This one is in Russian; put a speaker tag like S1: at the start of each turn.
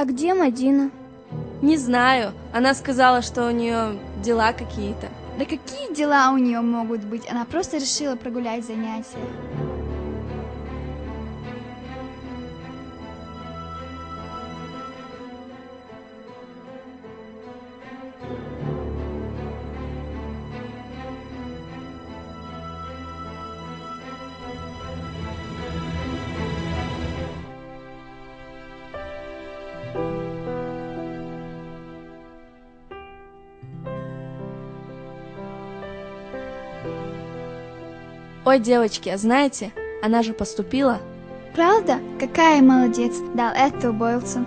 S1: А где Мадина?
S2: Не знаю. Она сказала, что у нее дела какие-то.
S1: Да какие дела у нее могут быть? Она просто решила прогулять занятия.
S2: Ой, девочки, а знаете, она же поступила.
S1: Правда? Какая молодец, дал это Бойлсон.